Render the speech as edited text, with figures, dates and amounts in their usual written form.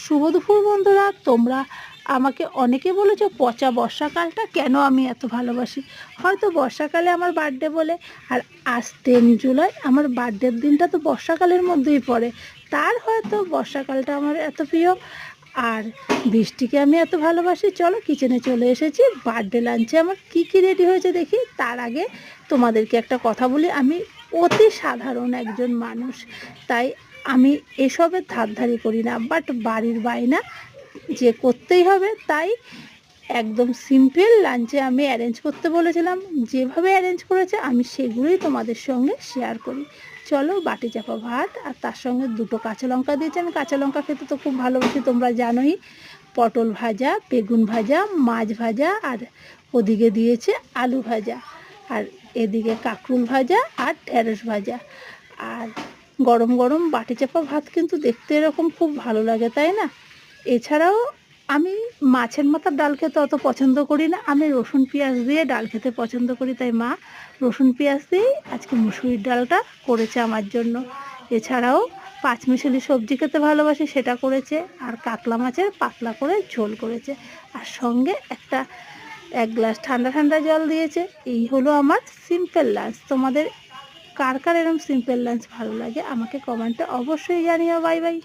শুভ দুপুর বন্ধুরা। তোমরা আমাকে অনেকে বলেছো পচা বর্ষাকালটা কেন আমি এত ভালোবাসি। হয়তো বর্ষাকালে আমার বার্থডে বলে, আর আজ 10 জুলাই, আমার বার্থডের দিনটা তো বর্ষাকালের মধ্যেই পড়ে, তার হয়তো বর্ষাকালটা আমার এত প্রিয়। আর বৃষ্টিকে আমি এত ভালোবাসি। চলো কিচেনে চলে এসেছি। বার্থডে লাঞ্চে আমার কী কী রেডি হয়েছে দেখি। তার আগে তোমাদেরকে একটা কথা বলি, আমি অতি সাধারণ একজন মানুষ, তাই আমি এসবের ধারধারি করি না, বাট বাড়ির বায়না যে করতেই হবে, তাই একদম সিম্পল লাঞ্চে আমি অ্যারেঞ্জ করতে বলেছিলাম। যেভাবে অ্যারেঞ্জ করেছে আমি সেগুলোই তোমাদের সঙ্গে শেয়ার করি। চলো, বাটি চাপা ভাত আর তার সঙ্গে 2টো কাঁচা লঙ্কা দিয়েছি। আমি কাঁচা লঙ্কা খেতে তো খুব ভালোবাসি, তোমরা জানোই। পটল ভাজা, বেগুন ভাজা, মাছ ভাজা, আর ওদিকে দিয়েছে আলু ভাজা, আর এদিকে কাঁকরুল ভাজা আর ঢেঁড়স ভাজা। আর গরম গরম বাটি চাপা ভাত কিন্তু দেখতে এরকম খুব ভালো লাগে, তাই না? এছাড়াও আমি মাছের মাথার ডাল খেতে অত পছন্দ করি না, আমি রসুন পেঁয়াজ দিয়ে ডাল খেতে পছন্দ করি, তাই মা রসুন পেঁয়াজ দিয়েই আজকে মুসুরির ডালটা করেছে আমার জন্য। এছাড়াও পাঁচমিশালি সবজি খেতে ভালোবাসি, সেটা করেছে। আর কাতলা মাছের পাতলা করে ঝোল করেছে, আর সঙ্গে এক গ্লাস ঠান্ডা ঠান্ডা জল দিয়েছে। এই হলো আমার সিম্পল লাঞ্চ। তোমাদের কার কার এরকম সিম্পল লাঞ্চ ভালো লাগে আমাকে কমেন্টে অবশ্যই জানিও। Bye bye.